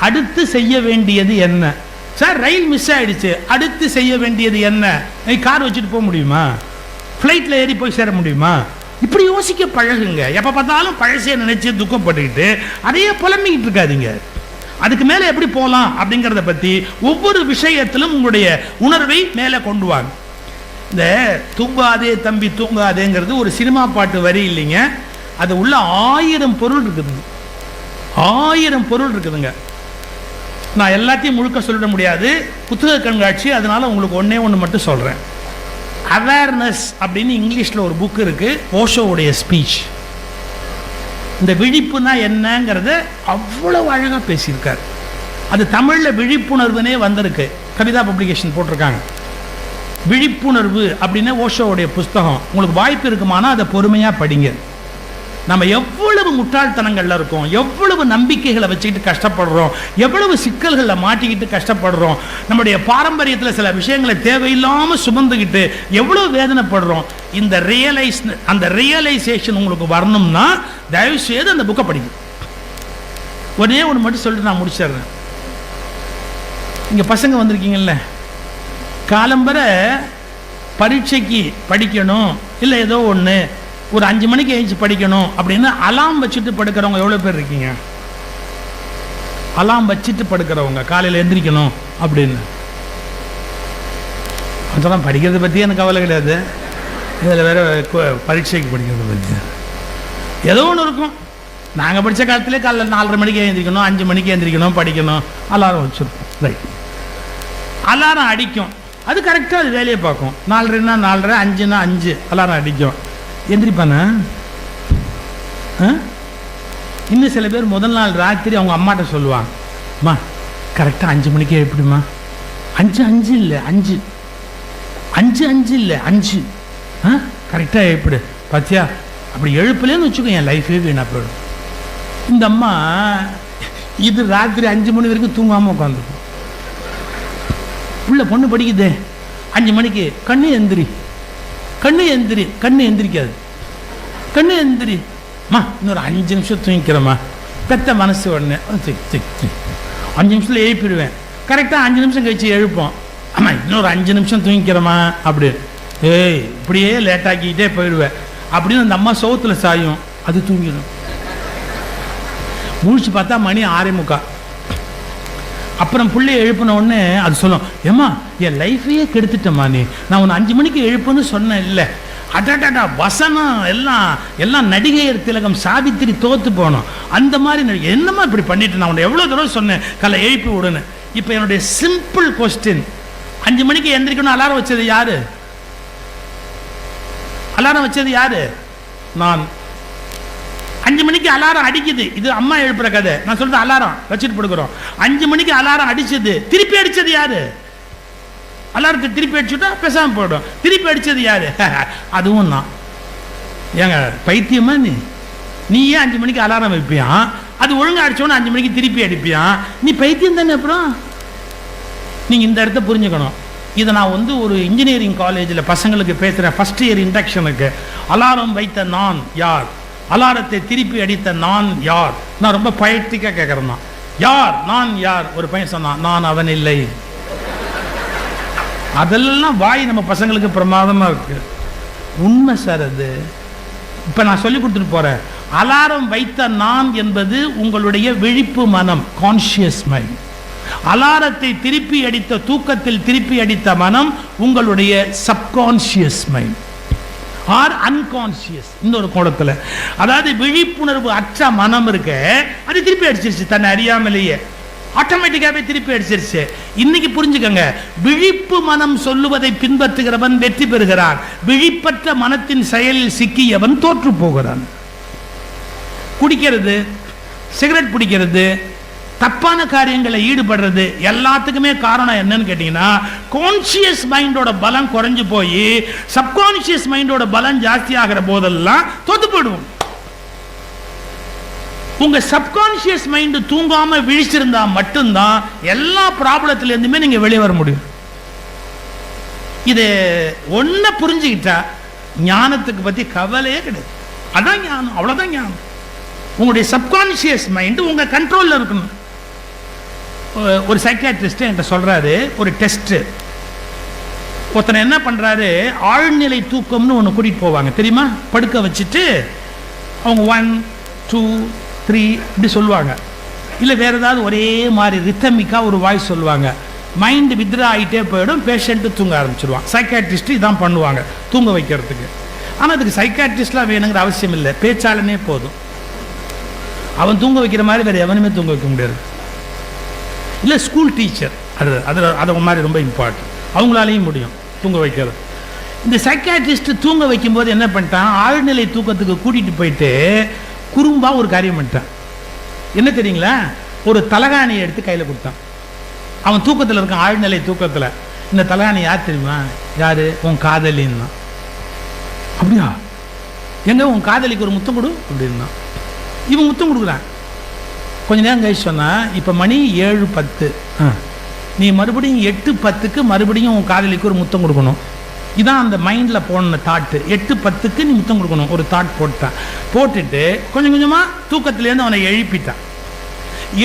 Speaker 1: அடுத்து செய்ய வேண்டியது என்ன? சார் ரயில் மிஸ் ஆயிடுச்சு, அடுத்து செய்ய வேண்டியது என்ன? கார் வச்சுட்டு போக முடியுமா? ஃப்ளைட்டில் ஏறி போய் சேர முடியுமா? இப்படி யோசிக்க பழகுங்க. எப்போ பார்த்தாலும் பழசையை நினைச்சு துக்கப்பட்டுக்கிட்டு அதையே புலம்பிக்கிட்டு இருக்காதீங்க. அதுக்கு மேலே எப்படி போகலாம் அப்படிங்கிறத பற்றி ஒவ்வொரு விஷயத்திலும் உங்களுடைய உணர்வை மேலே கொண்டு வாங்க. இந்த தூங்காதே தம்பி தூங்காதேங்கிறது ஒரு சினிமா பாட்டு வரி இல்லைங்க, அது உள்ள 1000 பொருள் இருக்குதுங்க. 1000 பொருள் இருக்குதுங்க. நான் எல்லாத்தையும் முழுக்க சொல்லிட முடியாது, புத்தக கண்காட்சி, அதனால உங்களுக்கு ஒன்று மட்டும் சொல்கிறேன். அவேர்னஸ் அப்படின்னு இங்கிலீஷில் ஒரு புக் இருக்கு, ஓஷோவுடைய ஸ்பீச். இந்த விழிப்புனா என்னங்கிறத அவ்வளவு அழகாக பேசியிருக்காரு. அது தமிழில் விழிப்புணர்வுனே வந்திருக்கு, கவிதா பப்ளிகேஷன் போட்டிருக்காங்க. விழிப்புணர்வு அப்படின்னு ஓஷோவுடைய புஸ்தகம். உங்களுக்கு வாய்ப்பு இருக்குமானா அதை பொறுமையாக படிங்க. நம்ம எவ்வளவு முட்டாள்தனங்கள்ல இருக்கோம், எவ்வளவு நம்பிக்கைகளை வச்சுக்கிட்டு கஷ்டப்படுறோம், எவ்வளவு சிக்கல்களில் மாட்டிக்கிட்டு கஷ்டப்படுறோம், நம்முடைய பாரம்பரியத்தில் சில விஷயங்களை தேவையில்லாமல் சுமந்துக்கிட்டு எவ்வளவு வேதனைப்படுறோம். இந்த அந்த ரியலைசேஷன் உங்களுக்கு வரணும்னா தயவு செய்து அந்த புக்கை படிங்க. ஒரே ஒன்று மட்டும் சொல்லிட்டு நான் முடிச்சிடுறேன். இங்கே பசங்க வந்திருக்கீங்கல்ல, காலம்பரை பரீட்சைக்கு படிக்கணும், இல்லை ஏதோ ஒன்று ஒரு 5 மணிக்கு எழுந்து படிக்கணும் அப்படின்னு அலாம் வச்சுட்டு படுக்கிறவங்க எவ்வளோ பேர் இருக்கீங்க? அலாம் வச்சுட்டு படுக்கிறவங்க காலையில் எந்திரிக்கணும் அப்படின்னு. அதெல்லாம் படிக்கிறத பற்றி எனக்கு கவலை கிடையாது, இதில் வேற பரீட்சைக்கு படிக்கிறத பற்றி. ஏதோ ஒன்று இருக்கும். நாங்கள் படித்த காலத்திலே காலைல 4:30 மணிக்கு எழுந்திரிக்கணும், 5 மணிக்கு எழுந்திரிக்கணும், படிக்கணும், அலாரம் வச்சுருப்போம். ரைட், அலாரம் அடிக்கும், அது கரெக்டாக அது வேலையை பார்க்கும். 4:30னா 4:30, 5னா 5 அலாரம் அடிக்கும். எந்திரிப்பானா? இன்னும் சில பேர் முதல் நாள் ராத்திரி அவங்க அம்மாட்ட சொல்லுவாங்க, அம்மா கரெக்டாக 5 மணிக்கு எப்படிம்மா? 5 இல்லை 5 இல்லை 5 கரெக்டாக எப்படி பார்த்தியா? அப்படி எழுப்பலேன்னு வச்சுக்கோ, என் லைஃபே வீணா போயிடும். இந்த அம்மா இது ராத்திரி 5 மணி வரைக்கும் தூங்காமல் உட்காந்துருக்கும். உள்ள பொண்ணு படிக்குதே 5 மணிக்கு, கண்ணு எந்திரி, கண்ணு எந்திரிக்காது, கண்ணு எந்திரிம்மா, இன்னொரு 5 நிமிஷம் தூங்கிக்கிறேம்மா. பெத்த மனசு உடனே 5 நிமிஷத்தில் எழுப்பிடுவேன். கரெக்டாக 5 நிமிஷம் கழிச்சு எழுப்போம், ஆமா இன்னொரு 5 நிமிஷம் தூங்கிக்கிறோமா அப்படி. ஏய் இப்படியே லேட்டாக்கிட்டே போயிடுவேன் அப்படின்னு அந்த அம்மா சோத்துல சாயும், அது தூங்கிடும். முழிச்சு பார்த்தா மணி 6:45. அப்புறம் பிள்ளைய எழுப்பின உடனே அது சொல்லும், ஏம்மா என் லைஃபையே கெடுத்துட்டம்மா, நீ நான் உன்னை 5 மணிக்கு எழுப்புன்னு சொன்னேன் இல்லை, அடாடாடா வசனம் எல்லாம் நடிகையர் திலகம் சாவித்திரி தோத்து போனோம் அந்த மாதிரி, என்னம்மா இப்படி பண்ணிட்டு, நான் உன்னை எவ்வளோ தடவை சொன்னேன் காலை எழுப்பி விடுன்னு. இப்போ என்னுடைய சிம்பிள் கொஸ்டின், 5 மணிக்கு எந்திரிக்கணும் அலாரம் வச்சது யாரு? அலாரம் வச்சது யாரு? நான். 5 மணிக்கு அலாரம் அடிக்குது, இது அம்மா எழுப்புற கதை, நான் சொல்றது அலாரம் வச்சுட்டு கொடுக்குறோம். 5 மணிக்கு அலாரம் அடிச்சது, திருப்பி அடிச்சது யாரு? அலாரத்தை திருப்பி அடிச்சுட்டா பேசாம போயிடும். திருப்பி அடிச்சது யாரு? அதுவும் நான். ஏங்க பைத்தியமா நீ ஏன் 5 மணிக்கு அலாரம் வைப்பியான், அது ஒழுங்கா அடிச்சோன்னு 5 மணிக்கு திருப்பி அடிப்பியான், நீ பைத்தியம் தானே. அப்புறம் நீங்க இந்த இடத்த புரிஞ்சுக்கணும். இதை நான் ஒரு இன்ஜினியரிங் காலேஜில் பசங்களுக்கு பேசுகிறேன், ஃபர்ஸ்ட் இயர் இண்டக்ஷனுக்கு. அலாரம் வைத்த நான் யார், அலாரத்தை திருப்பி அடித்த நான் யார்? நான் ரொம்ப பயட்டிக்காக கேட்குறேன், தான் யார், நான் யார்? ஒரு பையன் சொன்னான், நான் அவன் இல்லை. அதெல்லாம் வாய் நம்ம பசங்களுக்கு பிரமாதமாக இருக்கு. உண்மை சார் அது. இப்போ நான் சொல்லி கொடுத்துட்டு போகிறேன். அலாரம் வைத்த நான் என்பது உங்களுடைய விழிப்பு மனம், கான்ஷியஸ் மைண்ட். அலாரத்தை திருப்பி அடித்த, தூக்கத்தில் திருப்பி அடித்த மனம் உங்களுடைய சப்கான்ஷியஸ் மைண்ட் ஆர் அன்கான்ஷியஸ். இன்னொரு கோணத்தில், அதாவது விழிப்புணர்வு அற்ற மனம் இருக்க, அது திருப்பி அடிச்சிருச்சு, தன்னை அறியாமலேயே ஆட்டோமேட்டிக்காகவே திருப்பி அடிச்சிருச்சு. இன்னைக்கு புரிஞ்சுக்கங்க, விழிப்பு மனம் சொல்லுவதை பின்பற்றுகிறவன் வெற்றி பெறுகிறான், விழிப்பற்ற மனத்தின் செயலில் சிக்கியவன் தோற்று போகிறான். குடிக்கிறது, சிகரெட் பிடிக்கிறது, தப்பான காரியங்களை ஈடுபடுறது எல்லாத்துக்குமே காரணம் என்னன்னு கேட்டீங்கன்னா, கான்சியஸ் மைண்டோட பலம் குறைஞ்சு போய் சப்கான்சியஸ் மைண்டோட பலம் ஜாஸ்தி ஆகிற போதெல்லாம் தோத்து போயிடுவோம். உங்க சப்கான்சியஸ் மைண்ட் தூங்காம விழிச்சிருந்தா மட்டும்தான் எல்லா ப்ராப்ளத்துல இருந்துமே நீங்க வெளியே வர முடியும். இது ஒன்ன புரிஞ்சுக்கிட்டா ஞானத்துக்கு பத்தி கவலையே கிடையாது. அதான் ஞானம், அவ்வளவுதான் ஞானம். உங்களுடைய சப்கான்சியஸ் மைண்ட் உங்க கண்ட்ரோல்ல இருக்கணும். ஒரு சைக்காட்ரிஸ்ட் என்கிட்ட சொல்றாரு, ஒரு டெஸ்ட். ஒருத்தனை என்ன பண்றாரு, ஆழ்நிலை தூக்கம்னு ஒன்று கூட்டிட்டு போவாங்க தெரியுமா? படுக்க வச்சுட்டு அவங்க 1 2 3 இப்படி சொல்லுவாங்க, இல்லை வேற ஏதாவது ஒரே மாதிரி ரித்தமிக்கா ஒரு வாய்ஸ் சொல்லுவாங்க. மைண்ட் வித்ரா ஆகிட்டே போயிடும், பேஷண்ட்டு தூங்க ஆரம்பிச்சிருவான். சைக்காட்ரிஸ்ட் இதான் பண்ணுவாங்க தூங்க வைக்கிறதுக்கு. ஆனால் அதுக்கு சைக்காட்ரிஸ்ட்லாம் வேணுங்கிற அவசியம் இல்லை, பேச்சாளனே போதும். அவன் தூங்க வைக்கிற மாதிரி வேற எவனுமே தூங்க வைக்க முடியாது. இல்லை ஸ்கூல் டீச்சர், அது மாதிரி ரொம்ப இம்பார்ட்டன்ட், அவங்களாலையும் முடியும் தூங்க வைக்கிறது. இந்த சைக்காட்ரிஸ்ட் தூங்க வைக்கும்போது என்ன பண்ணிட்டான், ஆழ்நிலை தூக்கத்துக்கு கூட்டிகிட்டு போயிட்டு குறும்பா ஒரு காரியம் பண்ணிட்டான். என்ன தெரியுங்களா, ஒரு தலகாணியை எடுத்து கையில் கொடுத்தான். அவன் தூக்கத்தில் இருக்கான், ஆழ்நிலை தூக்கத்தில். இந்த தலகாணி யார் தெரியுமா? யாரு? உன் காதலின்னா. அப்படியா? எங்க உன் காதலிக்கு ஒரு முத்தம் கொடு அப்படின்னா. இவன் முத்தம் கொடுக்குறான். கொஞ்ச நேரம் கழிச்சு சொன்னா, இப்போ மணி 7:10, நீ மறுபடியும் 8:10க்கு மறுபடியும் உன் காதலிக்கு ஒரு முத்தம் கொடுக்கணும். இதான் அந்த மைண்டில் போன தாட்டு. 8:10க்கு நீ முத்தம் கொடுக்கணும் ஒரு தாட் போட்டான். போட்டுட்டு கொஞ்சம் கொஞ்சமாக தூக்கத்திலேருந்து அவனை எழுப்பிட்டான்.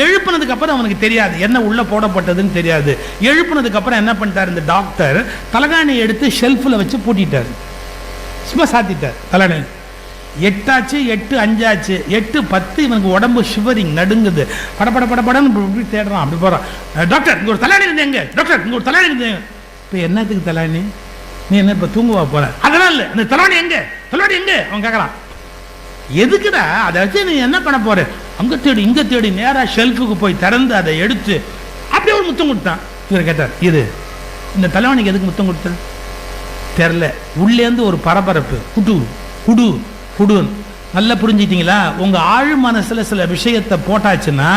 Speaker 1: எழுப்பினதுக்கு அப்புறம் அவனுக்கு தெரியாது என்ன உள்ள போடப்பட்டதுன்னு தெரியாது. எழுப்பினதுக்கு அப்புறம் என்ன பண்ணிட்டார் இந்த டாக்டர், தலகாணியை எடுத்து ஷெல்ஃபில் வச்சு பூட்டிட்டார், சும்மா சாத்திட்டார் தலகாணி. 8 ஆச்சு, 8 5 ஆச்சு, 8:10 இவனுக்கு உடம்பு ஷிவரிங், நடுங்குது. படப்படன்னு இப்படி தேடுறான், அப்படி போகிறான். டாக்டர் இங்கே ஒரு தலாணி இருந்து எங்க? டாக்டர் இங்கே ஒரு தலாணி இருந்து. இப்போ என்னத்துக்கு தலாணி? நீ என்ன இப்போ தூங்குவா போற? அதெல்லாம் இல்லை, அந்த தலாணி எங்க? தலாணி எங்க? அவன் கேட்குறான். எதுக்குடா அதை வச்சு நீ என்ன பண்ண போற? அங்க தேடி இங்க தேடி நேரா ஷெல்ஃபுக்கு போய் திறந்து அதை எடுத்து அப்படியே ஒரு முத்தம் கொடுத்தான். இவர் கேட்டார், இது இந்த தலைவனுக்கு எதுக்கு முத்தம் கொடுத்த? தெரில. உள்ளேருந்து ஒரு பரபரப்பு, குடு குடு குடுன்னு. நல்லா புரிஞ்சுக்கிட்டீங்களா? உங்க ஆழ் மனசுல சில விஷயத்தை போட்டாச்சுன்னா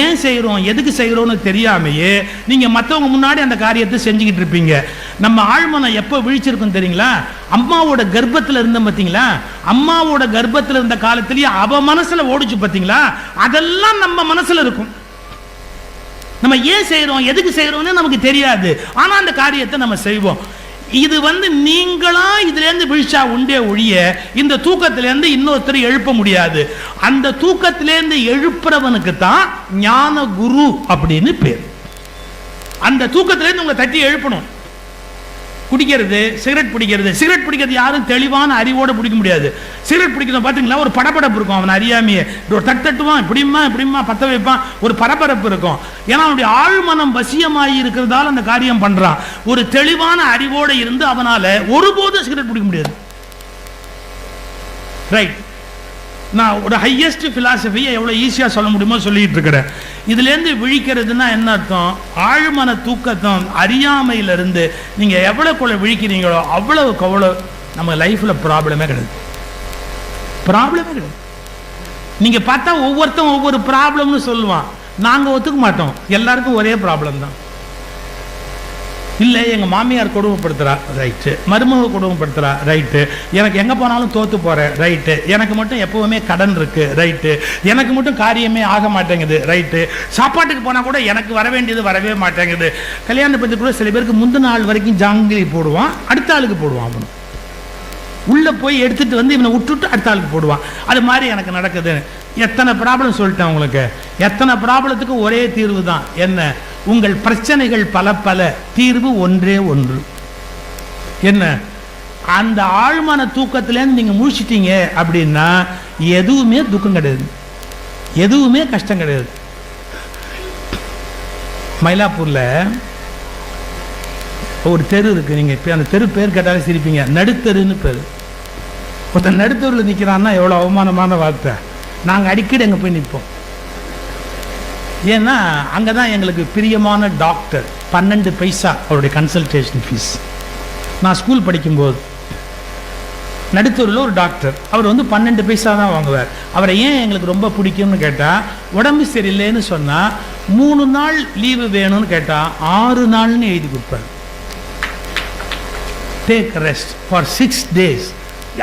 Speaker 1: ஏன் செய்யறோம் எதுக்கு செய்யறோம்னு தெரியாமையே நீங்க மற்றவங்க முன்னாடி அந்த காரியத்தை செஞ்சுக்கிட்டு இருப்பீங்க. நம்ம ஆழ்மனம் எப்போ விழிச்சிருக்கும் தெரியுங்களா? அம்மாவோட கர்ப்பத்தில் இருந்த பார்த்தீங்களா? அம்மாவோட கர்ப்பத்தில் இருந்த காலத்திலேயே அவ மனசுல ஓடிச்சு பார்த்தீங்களா? அதெல்லாம் நம்ம மனசுல இருக்கும். நம்ம ஏன் செய்யறோம் எதுக்கு செய்யறோம்னு நமக்கு தெரியாது, ஆனா அந்த காரியத்தை நம்ம செய்வோம். இது நீங்களா இதுல இருந்து விழிச்சா உண்டே ஒழிய இந்த தூக்கத்திலிருந்து இன்னொருத்தர் எழுப்ப முடியாது. அந்த தூக்கத்திலிருந்து எழுப்புறவனுக்கு தான் ஞான குரு அப்படின்னு பேர். அந்த தூக்கத்திலிருந்து உங்களை தட்டி எழுப்பணும். குடிக்கிறது, சிகரெட் பிடிக்கிறது யாரும் தெளிவான அறிவோட பிடிக்க முடியாது. சிகரெட் பிடிக்கிறது பார்த்தீங்களா, ஒரு படபடப்பு இருக்கும். அவன் அறியாமையே ஒரு தட்டுவான், இப்படிமா பத்த வைப்பான், ஒரு பரபரப்பு இருக்கும். ஏன்னா அவனுடைய ஆழ்மனம் வசியமாகி இருக்கிறதால அந்த காரியம் பண்றான். ஒரு தெளிவான அறிவோடு இருந்து அவனால ஒருபோதும் சிகரெட் பிடிக்க முடியாது. ரைட். நான் ஒரு ஹையஸ்ட் பிலாசபியை எவ்வளோ ஈஸியாக சொல்ல முடியுமோ சொல்லிட்டு இருக்கிறேன். இதுலேருந்து விழிக்கிறதுனா என்ன அர்த்தம்? ஆழ்மன தூக்கத்தம் அறியாமையிலிருந்து நீங்கள் எவ்வளோக்குள்ள விழிக்கிறீங்களோ அவ்வளவுக்கு அவ்வளோ நம்ம லைஃப்பில் ப்ராப்ளமே கிடையாது. நீங்கள் பார்த்தா ஒவ்வொருத்தரும் ஒவ்வொரு ப்ராப்ளம்னு சொல்லுவான். நாங்கள் ஒத்துக்க மாட்டோம். எல்லாருக்கும் ஒரே ப்ராப்ளம் தான். இல்லை எங்கள் மாமியார் கொடுமைப்படுத்துகிறா, ரைட்டு. மருமக கொடுமைப்படுத்துகிறா, ரைட்டு. எனக்கு எங்கே போனாலும் தோற்று போகிறேன், ரைட்டு. எனக்கு மட்டும் எப்போவுமே கடன் இருக்குது, ரைட்டு. எனக்கு மட்டும் காரியமே ஆக மாட்டேங்குது, ரைட்டு. சாப்பாட்டுக்கு போனால் கூட எனக்கு வர வேண்டியது வரவே மாட்டேங்குது. கல்யாண பற்றி கூட சில பேருக்கு முந்தின நாள் வரைக்கும் ஜாங்கிரி போடுவான், அடுத்த ஆளுக்கு போடுவான். அவனு உள்ளே போய் எடுத்துகிட்டு இவனை விட்டுட்டு அடுத்த ஆளுக்கு போடுவான். அது மாதிரி எனக்கு நடக்குது. எத்தனை ப்ராப்ளம் சொல்லிட்டேன் உங்களுக்கு. எத்தனை ப்ராப்ளத்துக்கு ஒரே தீர்வு தான். என்ன? உங்கள் பிரச்சனைகள் பல, தீர்வு ஒன்றே ஒன்று. என்ன? அந்த ஆழ்மான தூக்கத்திலேருந்து நீங்கள் முழிச்சிட்டீங்க அப்படின்னா எதுவுமே துக்கம் கிடையாது, எதுவுமே கஷ்டம் கிடையாது. மயிலாப்பூரில் ஒரு தெரு இருக்கு. நீங்கள் அந்த தெரு பேர் கேட்டாலே சிரிப்பீங்க. நடுத்தருன்னு பேர். ஒருத்தன் நடுத்தருவில் நிற்கிறான்னா எவ்வளோ அவமானமான வார்த்தை. நாங்கள் அடிக்கடி அங்கே போய் நிற்போம். ஏன்னா அங்கே தான் எங்களுக்கு பிரியமான டாக்டர். 12 பைசா அவருடைய கன்சல்டேஷன் ஃபீஸ். நான் ஸ்கூல் படிக்கும்போது நடுத்தூரில் ஒரு டாக்டர், அவர் 12 பைசா தான் வாங்குவார். அவரை ஏன் எங்களுக்கு ரொம்ப பிடிக்கும்னு கேட்டால், உடம்பு சரியில்லைன்னு சொன்னால் 3 நாள் லீவு வேணும்னு கேட்டால் 6 நாள்னு எழுதி கொடுப்பார். Take rest for 6 days.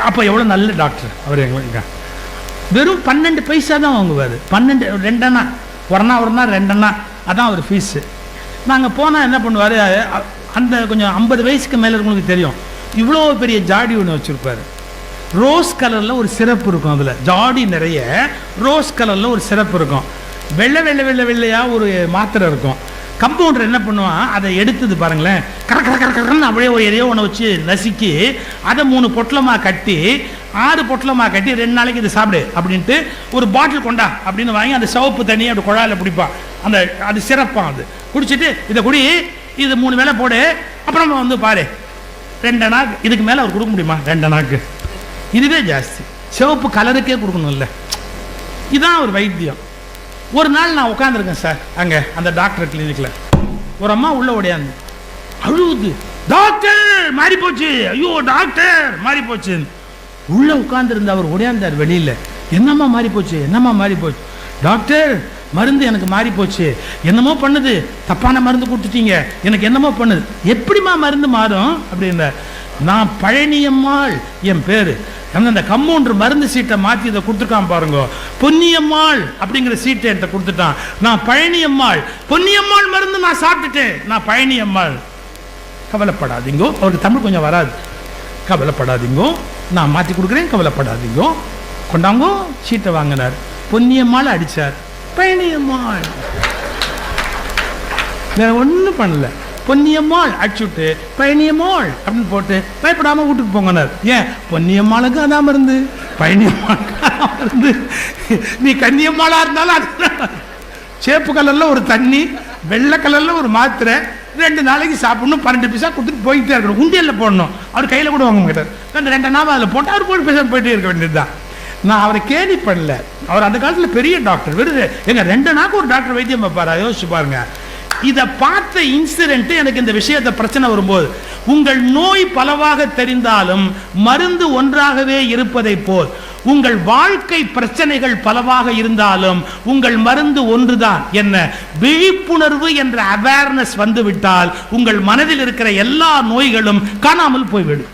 Speaker 1: அப்போ எவ்வளோ நல்ல டாக்டர் அவர். எங்களுக்கு வெறும் 12 பைசா தான் வாங்குவார். 12 2 அண்ணா, ஒரு நாள் 2 அண்ணா, அதான் அவர் ஃபீஸு. நாங்கள் போனால் என்ன பண்ணுவார், அந்த கொஞ்சம் 50 வயசுக்கு மேலே இருக்கவங்களுக்கு தெரியும், இவ்வளோ பெரிய ஜாடி ஒன்று வச்சுருப்பார். ரோஸ் கலரில் ஒரு சிறப்பு இருக்கும். அதில் ஜாடி நிறைய ரோஸ் கலரில் ஒரு சிறப்பு இருக்கும். வெள்ளையாக ஒரு மாத்திரை இருக்கும். கம்பவுண்டர் என்ன பண்ணுவான், அதை எடுத்தது பாருங்களேன், கரன்னு அப்படியே ஒரு எதையோ ஒன்று வச்சு நசுக்கி அதை 3 பொட்டலமாக கட்டி 6 பொட்டலமாக கட்டி 2 நாளைக்கு இதை சாப்பிடு அப்படின்ட்டு ஒரு பாட்டில் கொண்டா அப்படின்னு வாங்கி அந்த சிவப்பு தண்ணி அப்படி குழாயில் பிடிப்பான். அது சிறப்பாக அது குடிச்சிட்டு இதை குடி, இது 3 வேளை போடு, அப்புறம் பாரு 2 அண்ணாக்கு. இதுக்கு மேலே அவர் கொடுக்க முடியுமா? 2 அண்ணாக்கு இதுவே ஜாஸ்தி. சிவப்பு கலருக்கே கொடுக்கணும்ல. இதுதான் ஒரு வைத்தியம். ஒரு நாள் நான் உட்காந்துருக்கேன் சார் அங்கே அந்த டாக்டர் கிளினிக்கில். ஒரு அம்மா உள்ள ஓடியாந்து அழுவுது, டாக்டர் மாறி போச்சு, ஐயோ டாக்டர் மாறி போச்சு. உள்ள உட்காந்துருந்த அவர் ஓடியாந்தார் வெளியில். என்னம்மா மாறி போச்சு, என்னம்மா மாறி போச்சு? டாக்டர் மருந்து எனக்கு மாறி போச்சு, என்னமோ பண்ணுது, தப்பான மருந்து கொடுத்துட்டீங்க, எனக்கு என்னமோ பண்ணுது. எப்படிமா மருந்து மாறும் அப்படின்ற. நான் பழனியம்மாள் என் பேர். அந்த கம்பவுண்டர் மருந்து சீட்டை மாற்றி இதை கொடுத்துருக்கான் பாருங்க, பொன்னியம்மாள் அப்படிங்கிற சீட்டை என்கிட்ட கொடுத்துட்டான். நான் பழனியம்மாள், பொன்னியம்மாள் மருந்து நான் சாப்பிட்டுட்டேன், நான் பழனியம்மாள். கவலைப்படாதீங்கோ, அவருக்கு தமிழ் கொஞ்சம் வராது. கவலைப்படாதீங்கோ, நான் மாற்றி கொடுக்குறேன், கவலைப்படாதீங்கோ, கொண்டாங்கோ. சீட்டை வாங்கினார். பொன்னியம்மாள் அடித்தார். பழனியம்மாள் வேற ஒன்றும் பண்ணல. பொன்னியம்மாள் அடிச்சுட்டு பழனியம்மாள் அப்படின்னு போட்டு பயப்படாமல் வீட்டுக்கு போங்கனார். ஏன்? பொன்னியம்மாளுக்கு அதான் மருந்து, பழனியம்மாளுக்கு அதான் மருந்து. நீ கன்னியம்மாளாக இருந்தாலும் அது சேப்பு கலரில் ஒரு தண்ணி, வெள்ளை கலரில் ஒரு மாத்திரை, 2 நாளைக்கு சாப்பிடணும், 12 பைசா கொடுத்துட்டு போயிட்டே இருக்கணும். உண்டியலில் போடணும். அவர் கையில் கூட வாங்க மாட்டார். 2 நாள் அதில் போட்டு அவர் போட்டு பேச போயிட்டே இருக்க வேண்டியது தான். நான் அவரை கேள்விப்படல. அவர் அந்த காலத்துல பெரிய டாக்டர். விருது எங்க 2 நாக்கு ஒரு டாக்டர் வைத்தியம் பார்ப்பாரு. யோசிச்சு பாருங்க. இதை பார்த்த இன்சிடென்ட் எனக்கு இந்த விஷயத்தை பிரச்சனை வரும்போது, உங்கள் நோய் பலவாக தெரிந்தாலும் மருந்து ஒன்றாகவே இருப்பதை போல் உங்கள் வாழ்க்கை பிரச்சனைகள் பலவாக இருந்தாலும் உங்கள் மருந்து ஒன்றுதான். என்ன? விழிப்புணர்வு என்ற அவேர்னஸ் வந்துவிட்டால் உங்கள் மனதில் இருக்கிற எல்லா நோய்களும் காணாமல் போய்விடும்.